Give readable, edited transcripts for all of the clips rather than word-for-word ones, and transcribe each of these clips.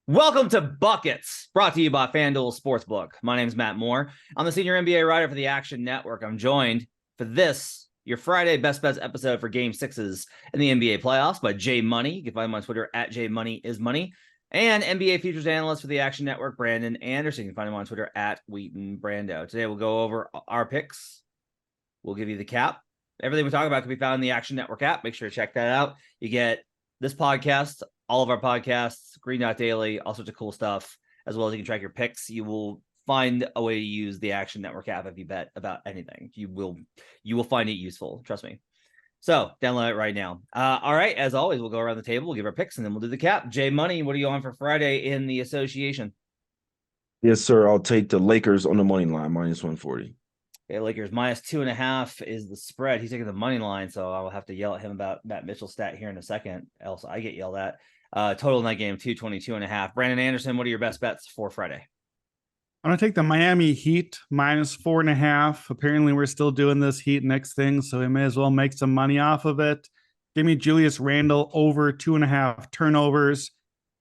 Welcome to Buckets, brought to you by FanDuel Sportsbook. My name is Matt Moore. I'm the senior NBA writer for the Action Network. I'm joined for this, your Friday Best Bets episode for Game 6s in the NBA playoffs by Jay Money. You can find him on Twitter at JMoneyIsMoney. And NBA Futures Analyst for the Action Network, Brandon Anderson. You can find him on Twitter at Wheaton Brando. Today we'll go over our picks. We'll give you the cap. Everything we talk about can be found in the Action Network app. Make sure to check that out. You get this podcast, all of our podcasts, Green Dot Daily, all sorts of cool stuff, as well as you can track your picks. You will find a way to use the Action Network app if you bet about anything. You will find it useful. Trust me. So download it right now. All right. As always, we'll go around the table, we'll give our picks, and then we'll do the cap. Jay Money, what are you on for Friday in the association? Yes, sir. I'll take the Lakers on the money line, minus 140. Okay, Lakers minus 2.5 is the spread. He's taking the money line, so I'll have to yell at him about Matt Mitchell's stat here in a second. Else I get yelled at. Total in that game, 222.5. Brandon Anderson, what are your best bets for Friday? I'm going to take the Miami Heat minus 4.5. Apparently, we're still doing this Heat Knicks thing, so we may as well make some money off of it. Give me Julius Randle over 2.5 turnovers.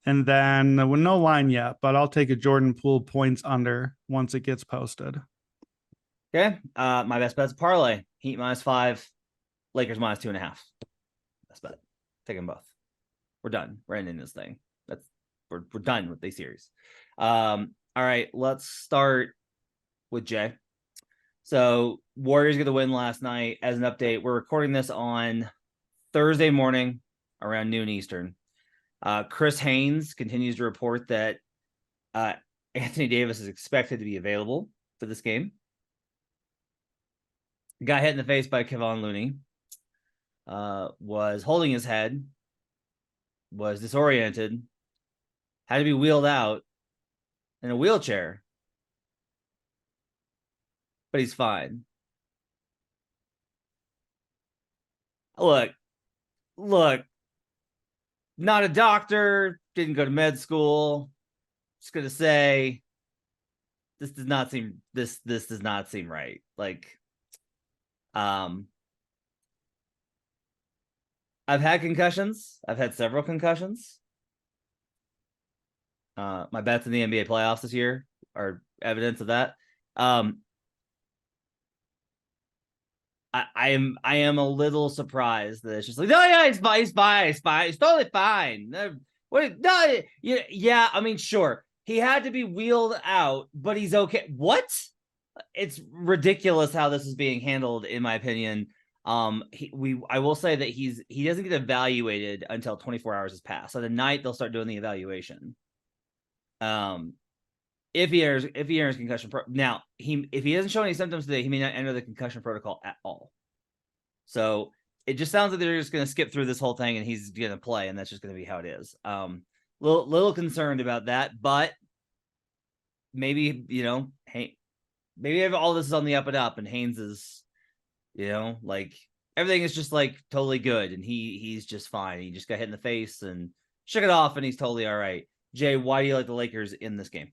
And then, with no line yet, but I'll take a Jordan Poole points under once it gets posted. Okay. My best bet's parlay. Heat minus 5, Lakers minus 2.5. Best bet. Take them both. We're done. We're ending this thing. We're done with the series. All right, let's start with Jay. So Warriors get the win last night. As an update, we're recording this on Thursday morning around noon Eastern. Chris Haynes continues to report that Anthony Davis is expected to be available for this game. Got hit in the face by Kevon Looney. Was holding his head. Was disoriented. Had to be wheeled out in a wheelchair. But he's fine. Look. Not a doctor. Didn't go to med school. Just gonna say, this does not seem right. Like, I've had concussions. I've had several concussions. My bets in the NBA playoffs this year are evidence of that. I am a little surprised that it's just like, no, yeah, he's fine, he's totally fine. Yeah, I mean, sure, he had to be wheeled out, but he's okay. What? It's ridiculous how this is being handled, in my opinion. I will say that he doesn't get evaluated until 24 hours has passed. So the night they'll start doing the evaluation. If he enters concussion now, if he doesn't show any symptoms today, he may not enter the concussion protocol at all. So it just sounds like they're just going to skip through this whole thing and he's going to play, and that's just going to be how it is. Little concerned about that, but maybe, maybe all this is on the up and up, and Haynes is, like, everything is just like totally good, and he's just fine. He just got hit in the face and shook it off, and he's totally all right. Jay, why do you like the Lakers in this game?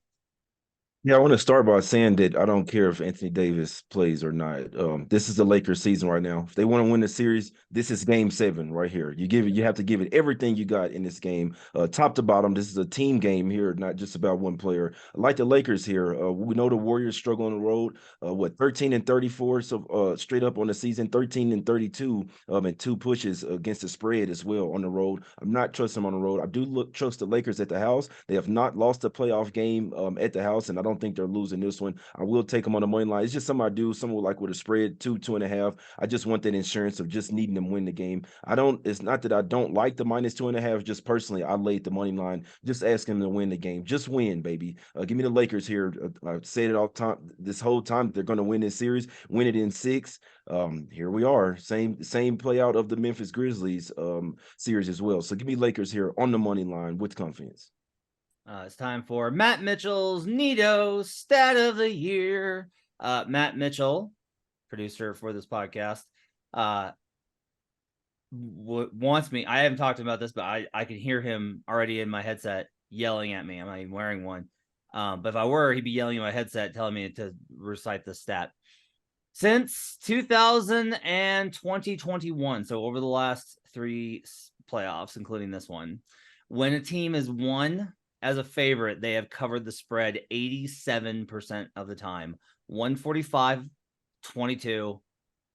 Yeah, I want to start by saying that I don't care if Anthony Davis plays or not. This is the Lakers season right now. If they want to win the series, this is game 7 right here. You have to give it everything you got in this game, top to bottom. This is a team game here, not just about one player. I like the Lakers here. We know the Warriors struggle on the road. 13-34, so straight up on the season, 13-32, and 2 pushes against the spread as well on the road. I'm not trusting them on the road. I do trust the Lakers at the house. They have not lost a playoff game at the house, and I don't think they're losing this one. I will take them on the money line. It's just something I do. Someone like with a spread 2.5. I just want that insurance of just needing them win the game. It's not that I don't like the minus 2.5. Just personally, I laid the money line. Just asking them to win the game. Just win, baby. Give me the Lakers here. I've said it all time. This whole time they're going to win this series. Win it in 6. Here we are. Same play out of the Memphis Grizzlies series as well. So give me Lakers here on the money line with confidence. It's time for Matt Mitchell's Neato Stat of the Year. Matt Mitchell, producer for this podcast, wants me. I haven't talked about this, but I can hear him already in my headset yelling at me. I'm not even wearing one. But if I were, he'd be yelling in my headset, telling me to recite the stat. Since 2000 and 2021, so over the last 3 playoffs, including this one, when a team is 1 as a favorite, they have covered the spread 87% of the time. 145, 22,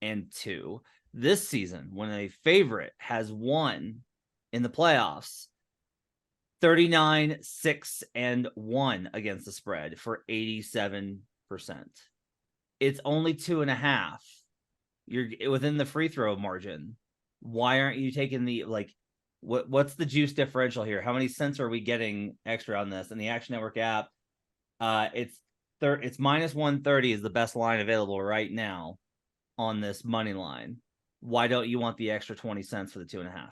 and 2. This season, when a favorite has won in the playoffs, 39, 6, and 1 against the spread for 87%. It's only 2.5. You're within the free throw margin. Why aren't you taking the, like, what's the juice differential here? How many cents are we getting extra on this? In the Action Network app, it's minus 130 is the best line available right now on this money line. Why don't you want the extra 20 cents for the 2.5?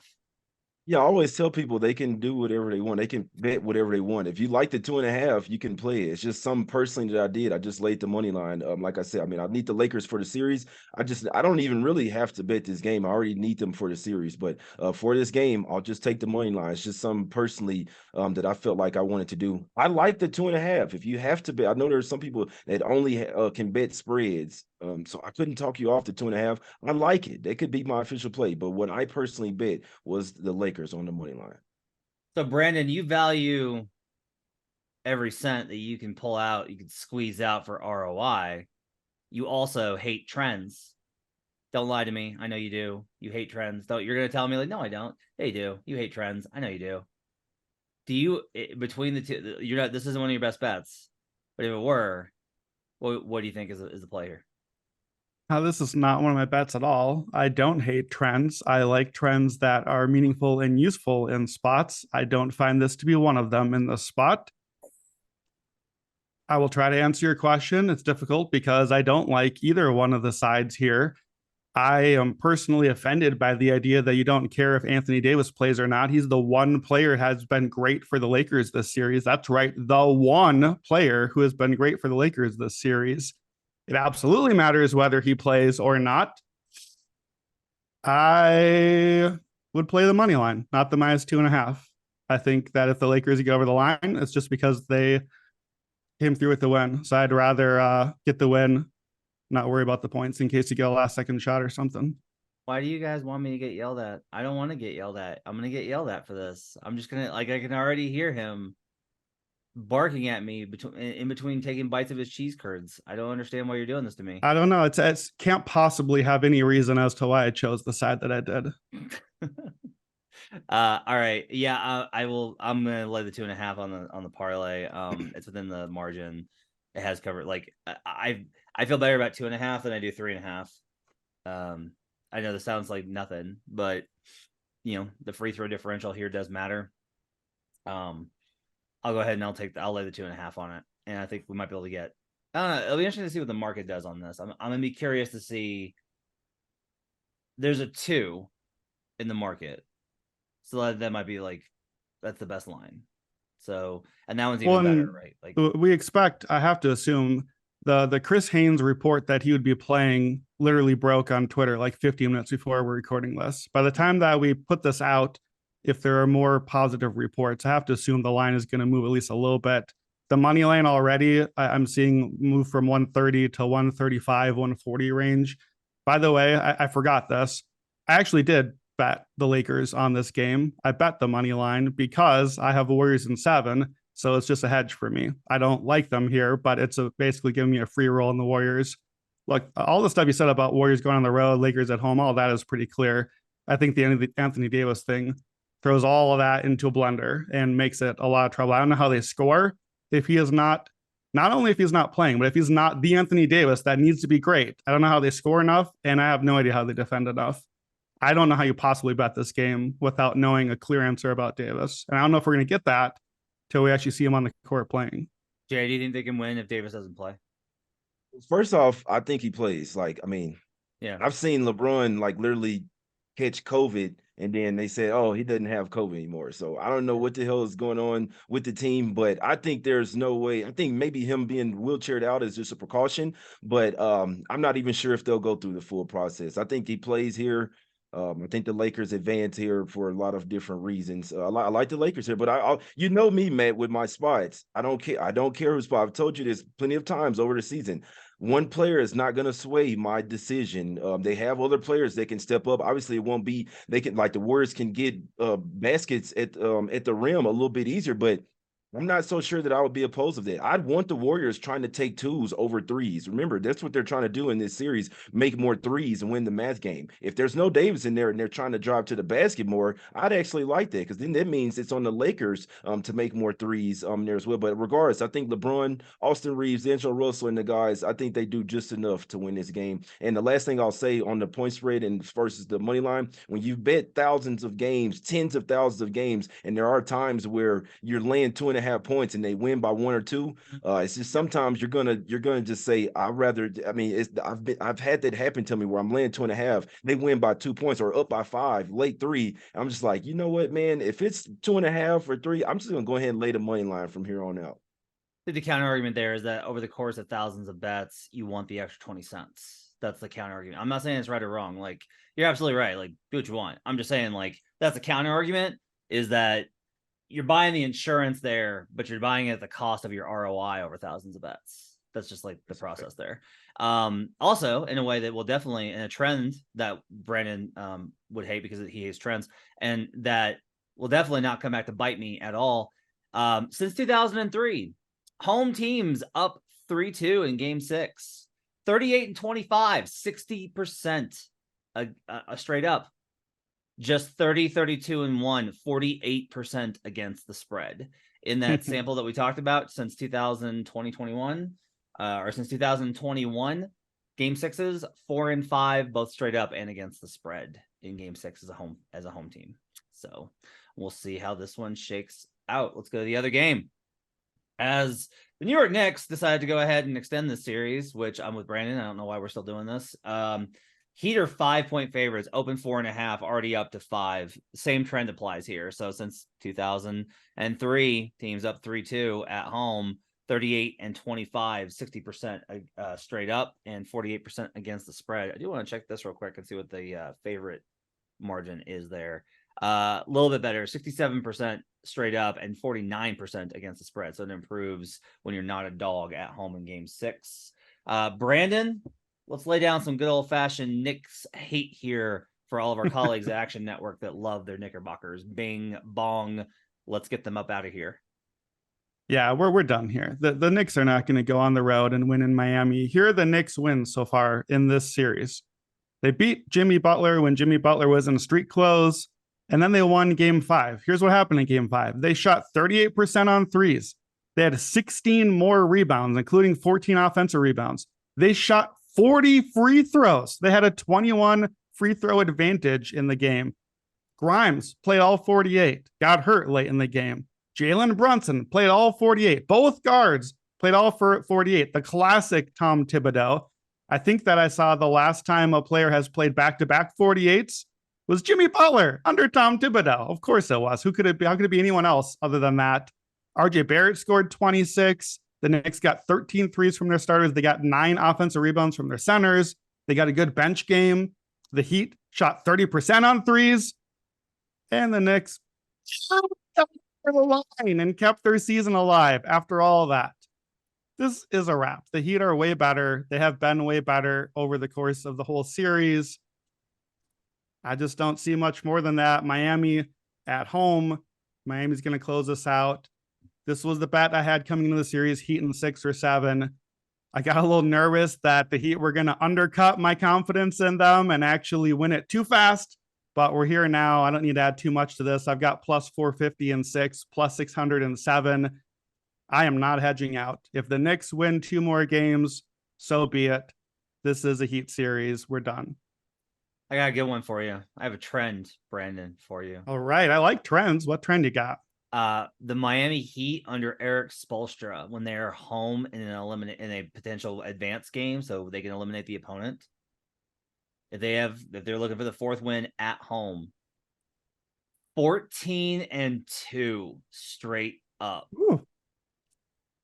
Yeah, I always tell people they can do whatever they want. They can bet whatever they want. If you like the 2.5, you can play it. It's just something personally that I did. I just laid the money line. Like I said, I mean, I need the Lakers for the series. I don't even really have to bet this game. I already need them for the series. But for this game, I'll just take the money line. It's just something personally that I felt like I wanted to do. I like the 2.5. If you have to bet, I know there's some people that only can bet spreads. So I couldn't talk you off the 2.5. I like it. They could be my official play. But what I personally bet was the Lakers on the money line. So Brandon, you value every cent that you can pull out, you can squeeze out for ROI. You also hate trends. Don't lie to me. I know you do. You hate trends. You're going to tell me, like, no, I don't. Yeah, you do. You hate trends. I know you do. Do you, between the two, you're not, this isn't one of your best bets, but if it were, what do you think is the play here? This is not one of my bets at all. I don't hate trends. I like trends that are meaningful and useful in spots. I don't find this to be one of them in this spot. I will try to answer your question. It's difficult because I don't like either one of the sides here. I am personally offended by the idea that you don't care if Anthony Davis plays or not. He's the one player who has been great for the Lakers this series. That's right, the one player who has been great for the Lakers this series. It absolutely matters whether he plays or not. I would play the money line, not the minus 2.5. I think that if the Lakers get over the line, it's just because they came through with the win. So I'd rather get the win, not worry about the points in case you get a last second shot or something. Why do you guys want me to get yelled at? I don't want to get yelled at. I'm going to get yelled at for this. I'm just going to, like, I can already hear him barking at me in between taking bites of his cheese curds. I don't understand why you're doing this to me. I don't know. It's can't possibly have any reason as to why I chose the side that I did. All right. Yeah, I'm gonna lay the 2.5 on the parlay. It's within the margin. It has covered. Like, I feel better about 2.5 than I do 3.5. I know this sounds like nothing, but the free throw differential here does matter. I'll go ahead and I'll lay the 2.5 on it, and I think we might be able to get. I don't know. It'll be interesting to see what the market does on this. I'm gonna be curious to see. There's a 2 in the market, so that might be like, that's the best line. So, and that one's even better, right? Like, we expect. I have to assume the Chris Haynes report that he would be playing literally broke on Twitter like 15 minutes before we're recording this. By the time that we put this out, if there are more positive reports, I have to assume the line is going to move at least a little bit. The money line already, I'm seeing move from 130 to 135, 140 range. By the way, I forgot this. I actually did bet the Lakers on this game. I bet the money line because I have Warriors in 7. So it's just a hedge for me. I don't like them here, but it's basically giving me a free roll in the Warriors. Look, all the stuff you said about Warriors going on the road, Lakers at home, all that is pretty clear. I think the end of the Anthony Davis thing throws all of that into a blender and makes it a lot of trouble. I don't know how they score if he is not only if he's not playing, but if he's not the Anthony Davis that needs to be great. I don't know how they score enough, and I have no idea how they defend enough. I don't know how you possibly bet this game without knowing a clear answer about Davis. And I don't know if we're going to get that till we actually see him on the court playing. Jay, do you think they can win if Davis doesn't play? First off, I think he plays. Like, I mean, yeah, I've seen LeBron like literally catch COVID, and then they said, "Oh, he doesn't have COVID anymore." So I don't know what the hell is going on with the team, but I think there's no way. I think maybe him being wheelchaired out is just a precaution, but I'm not even sure if they'll go through the full process. I think he plays here. I think the Lakers advance here for a lot of different reasons. I like the Lakers here, but I you know me, Matt, with my spots. I don't care. I don't care who's spot. I've told you this plenty of times over the season. One player is not going to sway my decision. They have other players that can step up. Obviously, it won't be. They can, like, the Warriors can get baskets at the rim a little bit easier, but I'm not so sure that I would be opposed to that. I'd want the Warriors trying to take twos over threes. Remember, that's what they're trying to do in this series, make more threes and win the match game. If there's no Davis in there and they're trying to drive to the basket more, I'd actually like that because then that means it's on the Lakers to make more threes there as well. But regardless, I think LeBron, Austin Reeves, D'Angelo Russell, and the guys, I think they do just enough to win this game. And the last thing I'll say on the point spread and versus the money line, when you bet thousands of games, tens of thousands of games, and there are times where you're laying 2.5 points and they win by 1 or 2, it's just sometimes you're gonna just say I'd rather. I mean, I've had that happen to me where I'm laying 2.5, they win by 2 points or up by 5, late 3. I'm just like, you know what, man? If it's 2.5 or 3, I'm just gonna go ahead and lay the money line from here on out. The counter argument there is that over the course of thousands of bets, you want the extra 20 cents. That's the counter argument. I'm not saying it's right or wrong. Like, you're absolutely right. Like, do what you want. I'm just saying, like, that's the counter argument, is that you're buying the insurance there, but you're buying it at the cost of your ROI over thousands of bets. That's just like the process there. Also, in a way that will definitely, in a trend that Brandon would hate because he hates trends, and that will definitely not come back to bite me at all. Since 2003, home teams up 3-2 in game 6, 38 and 25, 60% a straight up. Just 30, 32 and 1, 48% against the spread in that sample that we talked about since 2021, or since 2021. Game 6s, 4 and 5, both straight up and against the spread in game 6 as a home team. So we'll see how this one shakes out. Let's go to the other game. As the New York Knicks decided to go ahead and extend this series, which I'm with Brandon. I don't know why we're still doing this. Heat are 5-point favorites, open 4.5, already up to 5. Same trend applies here. So since 2003, teams up 3-2 at home, 38 and 25, 60% straight up, and 48% against the spread. I do want to check this real quick and see what the favorite margin is there. A little bit better, 67% straight up and 49% against the spread. So it improves when you're not a dog at home in game 6. Brandon, let's lay down some good old-fashioned Knicks hate here for all of our colleagues at Action Network that love their Knickerbockers. Bing, bong. Let's get them up out of here. Yeah, we're done here. The Knicks are not going to go on the road and win in Miami. Here are the Knicks wins so far in this series. They beat Jimmy Butler when Jimmy Butler was in street clothes, and then they won game 5. Here's what happened in game 5. They shot 38% on threes. They had 16 more rebounds, including 14 offensive rebounds. They shot 40 free throws. They had a 21 free throw advantage in the game. Grimes played all 48, got hurt late in the game. Jalen Brunson played all 48. Both guards played all 48. The classic Tom Thibodeau. I think that I saw the last time a player has played back-to-back 48s was Jimmy Butler under Tom Thibodeau. Of course it was. Who could it be? How could it be anyone else other than that? RJ Barrett scored 26. The Knicks got 13 threes from their starters. They got 9 offensive rebounds from their centers. They got a good bench game. The Heat shot 30% on threes. And the Knicks shot over the line and kept their season alive after all of that. This is a wrap. The Heat are way better. They have been way better over the course of the whole series. I just don't see much more than that. Miami at home. Miami's going to close this out. This was the bet I had coming into the series, Heat in 6 or 7. I got a little nervous that the Heat were going to undercut my confidence in them and actually win it too fast. But we're here now. I don't need to add too much to this. I've got plus 450 in 6, plus 600 in 7. I am not hedging out. If the Knicks win 2 more games, so be it. This is a Heat series. We're done. I got a good one for you. I have a trend, Brandon, for you. All right. I like trends. What trend you got? The Miami Heat under Eric Spoelstra when they're home in a potential advance game, so they can eliminate the opponent. If they're looking for the 4th win at home, 14-2 straight up.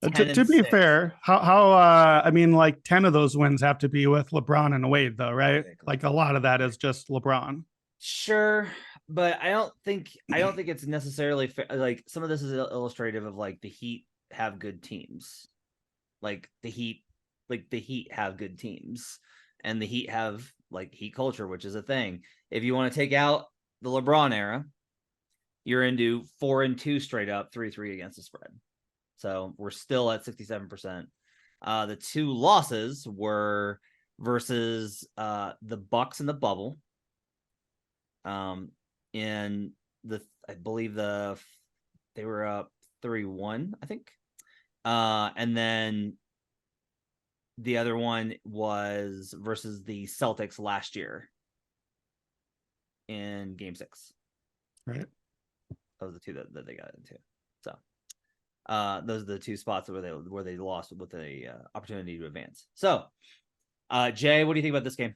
To be fair, I mean, like 10 of those wins have to be with LeBron and Wade, though, right? Exactly. Like a lot of that is just LeBron. Sure, but I don't think it's necessarily like some of this is illustrative of like the Heat have good teams, like the Heat have good teams, and the Heat have like Heat culture, which is a thing. If you want to take out the LeBron era, you're into 4-2 straight up, 3-3 against the spread. So we're still at 67%. The two losses were versus the Bucks in the bubble. In I believe they were up 3-1, I think. And then the other one was versus the Celtics last year in Game 6. Right. Those are the two that they got into. So those are the two spots where they lost with the opportunity to advance. So Jay, what do you think about this game?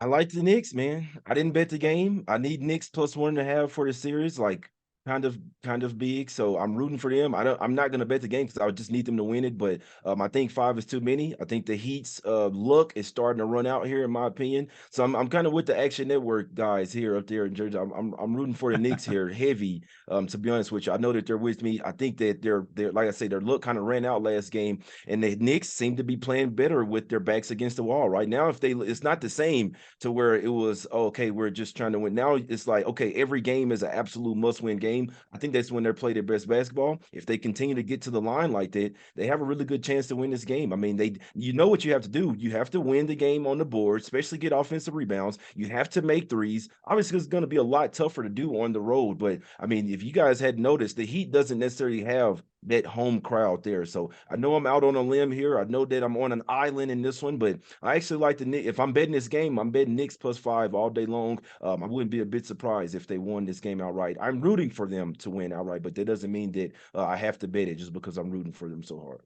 I like the Knicks, man. I didn't bet the game. I need Knicks plus 1.5 for the series, like kind of big. So I'm rooting for them. I'm not gonna bet the game because I would just need them to win it. But I think 5 is too many. I think the Heat's look is starting to run out here, in my opinion. So I'm kind of with the Action Network guys here up there in Jersey. I'm rooting for the Knicks here, heavy. To be honest with you, I know that they're with me. I think that they're like I say, their look kind of ran out last game, and the Knicks seem to be playing better with their backs against the wall right now. It's not the same to where it was, okay, we're just trying to win. Now it's like, okay, every game is an absolute must-win game. I think that's when they play their best basketball. If they continue to get to the line like that, they have a really good chance to win this game. I mean, you know what you have to do. You have to win the game on the board, especially get offensive rebounds. You have to make threes. Obviously, it's going to be a lot tougher to do on the road. But I mean, if you guys had noticed, the Heat doesn't necessarily have that home crowd there. So I know I'm out on a limb here. I know that I'm on an island in this one, but I actually like the Knicks. If I'm betting this game, I'm betting Knicks plus 5 all day long. I wouldn't be a bit surprised if they won this game outright. I'm rooting for them to win outright, but that doesn't mean that I have to bet it just because I'm rooting for them so hard.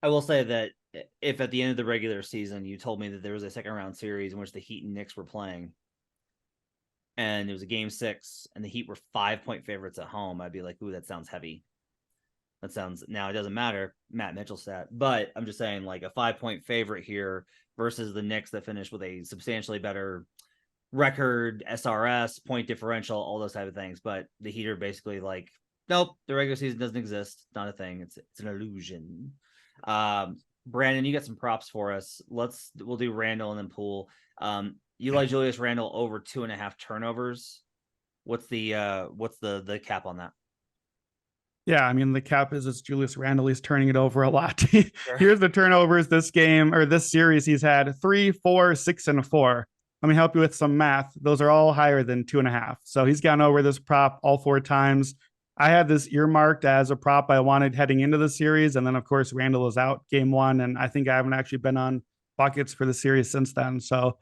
I will say that if at the end of the regular season you told me that there was a second round series in which the Heat and Knicks were playing, and it was a game 6 and the Heat were 5-point favorites at home, I'd be like, ooh, that sounds heavy. That sounds, now it doesn't matter, Matt Mitchell stat, but I'm just saying, like, a 5-point favorite here versus the Knicks that finished with a substantially better record, SRS, point differential, all those type of things. But the Heat are basically like, nope, the regular season doesn't exist. It's not a thing. It's an illusion. Brandon, you got some props for us. We'll do Randall and then Poole. You like Julius Randall over 2.5 turnovers. What's the cap on that? Yeah, I mean, the cap is it's Julius Randle. He's turning it over a lot. Here's the turnovers this game or this series. He's had 3, 4, 6, and 4. Let me help you with some math. Those are all higher than 2.5. So he's gone over this prop all 4 times. I had this earmarked as a prop I wanted heading into the series. And then, of course, Randall is out game 1. And I think I haven't actually been on buckets for the series since then. So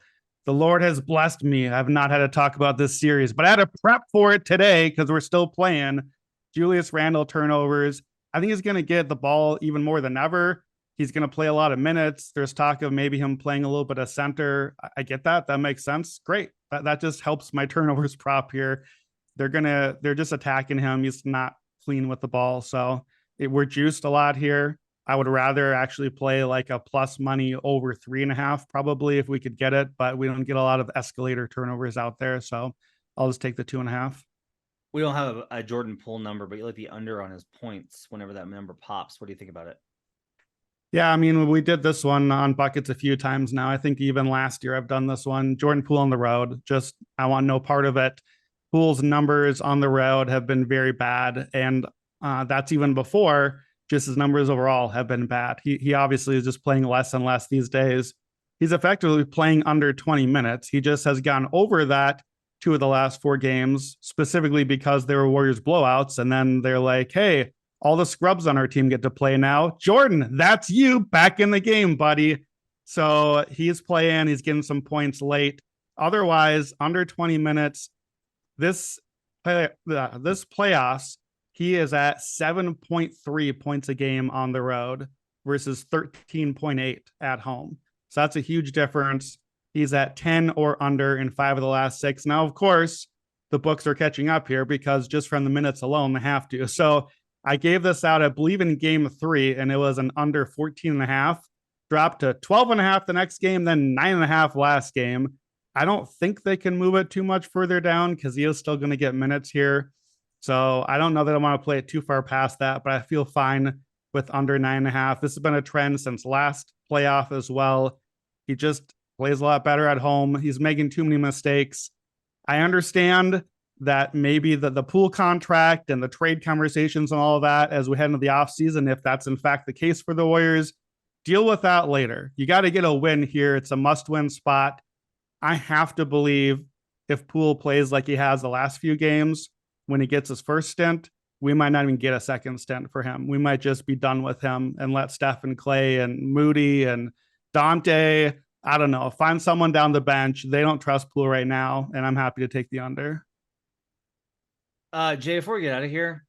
the Lord has blessed me. I've not had to talk about this series, but I had to prep for it today because we're still playing. Julius Randle turnovers. I think he's going to get the ball even more than ever. He's going to play a lot of minutes. There's talk of maybe him playing a little bit of center. I get that. That makes sense. Great. That just helps my turnovers prop here. They're just attacking him. He's not clean with the ball. So we're juiced a lot here. I would rather actually play like a plus money over 3.5, probably, if we could get it, but we don't get a lot of escalator turnovers out there. So I'll just take the 2.5. We don't have a Jordan Poole number, but you like the under on his points whenever that number pops. What do you think about it? Yeah, I mean, we did this one on buckets a few times now. I think even last year I've done this one. Jordan Poole on the road. Just, I want no part of it. Poole's numbers on the road have been very bad. And that's even before just his numbers overall have been bad. He obviously is just playing less and less these days. He's effectively playing under 20 minutes. He just has gone over that 2 of the last 4 games, specifically because they were Warriors blowouts. And then they're like, hey, all the scrubs on our team get to play now. Jordan, that's you back in the game, buddy. So he's playing. He's getting some points late. Otherwise, under 20 minutes, this playoffs, he is at 7.3 points a game on the road versus 13.8 at home. So that's a huge difference. He's at 10 or under in 5 of the last 6. Now, of course, the books are catching up here because just from the minutes alone, they have to. So I gave this out, I believe, in game 3, and it was an under 14.5. Dropped to 12.5 the next game, then 9.5 last game. I don't think they can move it too much further down because he is still going to get minutes here. So I don't know that I want to play it too far past that, but I feel fine with under 9.5. This has been a trend since last playoff as well. He just plays a lot better at home. He's making too many mistakes. I understand that maybe the Poole contract and the trade conversations and all of that as we head into the offseason, if that's in fact the case for the Warriors, deal with that later. You got to get a win here. It's a must-win spot. I have to believe if Poole plays like he has the last few games, when he gets his first stint, we might not even get a second stint for him. We might just be done with him and let Steph and Clay and Moody and Dante, I don't know, find someone down the bench. They don't trust Poole right now, and I'm happy to take the under. Jay, before we get out of here,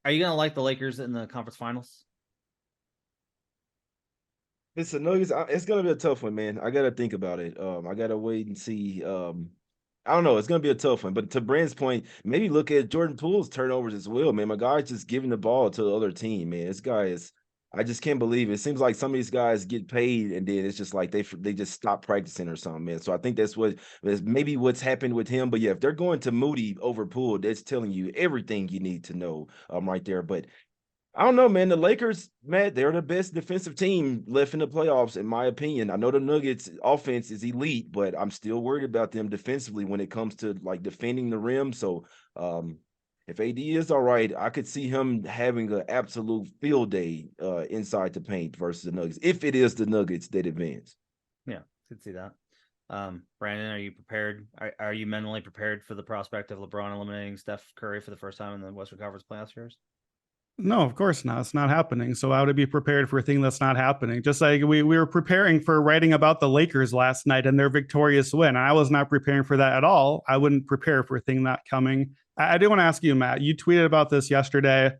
are you gonna like the Lakers in the conference finals? Listen, Nuggets, it's gonna be a tough one, man. I gotta think about it. I gotta wait and see. I don't know. It's gonna be a tough one. But to Brand's point, maybe look at Jordan Poole's turnovers as well, man. My guy's just giving the ball to the other team, man. This guy is. I just can't believe it. It seems like some of these guys get paid and then it's just like they just stop practicing or something, man. So I think that's maybe what's happened with him. But yeah, if they're going to Moody over Poole, that's telling you everything you need to know right there. But I don't know, man. The Lakers, man, they're the best defensive team left in the playoffs, in my opinion. I know the Nuggets offense is elite, but I'm still worried about them defensively when it comes to like defending the rim. So if AD is all right, I could see him having an absolute field day inside the paint versus the Nuggets, if it is the Nuggets that advance. Yeah, could see that. Brandon, are you prepared? Are you mentally prepared for the prospect of LeBron eliminating Steph Curry for the first time in the Western Conference playoff series? No, of course not. It's not happening. So I would be prepared for a thing that's not happening. Just like we were preparing for writing about the Lakers last night and their victorious win. I was not preparing for that at all. I wouldn't prepare for a thing not coming. I do want to ask you, Matt, you tweeted about this yesterday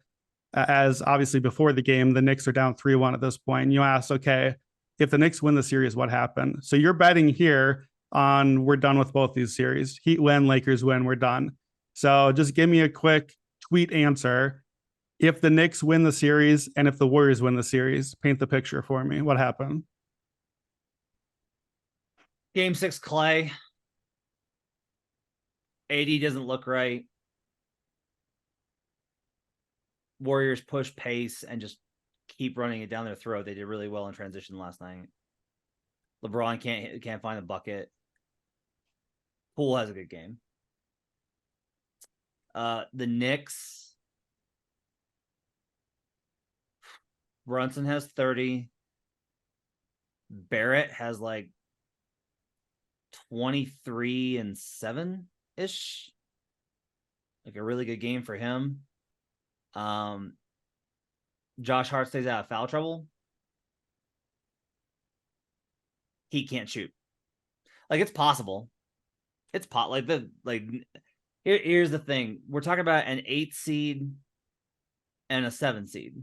as obviously before the game, the Knicks are down 3-1 at this point. And you asked, okay, if the Knicks win the series, what happened? So you're betting here on we're done with both these series. Heat win, Lakers win, we're done. So just give me a quick tweet answer. If the Knicks win the series and if the Warriors win the series, paint the picture for me. What happened? Game 6, Clay. AD doesn't look right. Warriors push pace and just keep running it down their throat. They did really well in transition last night. LeBron can't find a bucket. Poole has a good game. The Knicks. Brunson has 30. Barrett has like 23 and 7-ish. Like a really good game for him. Josh Hart stays out of foul trouble. He can't shoot. Like it's possible. It's here's the thing. We're talking about an 8 seed and a 7 seed.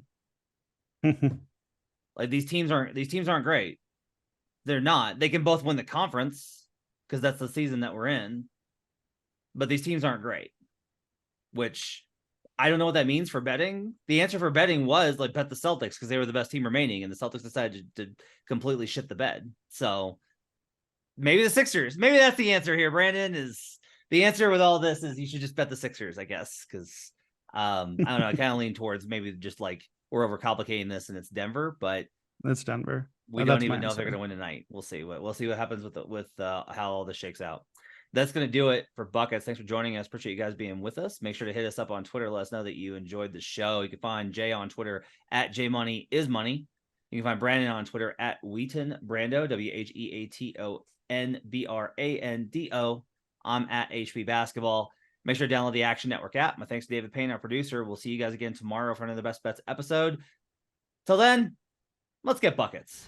Like these teams aren't great. They're not. They can both win the conference because that's the season that we're in. But these teams aren't great. Which I don't know what that means for betting. The answer for betting was like bet the Celtics because they were the best team remaining, and the Celtics decided to completely shit the bed. So maybe the Sixers. Maybe that's the answer here. Brandon, is the answer with all this is you should just bet the Sixers, I guess, because I don't know. I kind of lean towards maybe just like we're overcomplicating this and it's Denver, but it's Denver. We don't even know if they're going to win tonight. We'll see what happens with how all this shakes out. That's going to do it for Buckets. Thanks for joining us. Appreciate you guys being with us. Make sure to hit us up on Twitter. Let us know that you enjoyed the show. You can find Jay on Twitter at JMoneyIsMoney. You can find Brandon on Twitter at Wheaton Brando, WheatonBrando. I'm at HP Basketball. Make sure to download the Action Network app. My thanks to David Payne, our producer. We'll see you guys again tomorrow for another Best Bets episode. Till then, let's get buckets.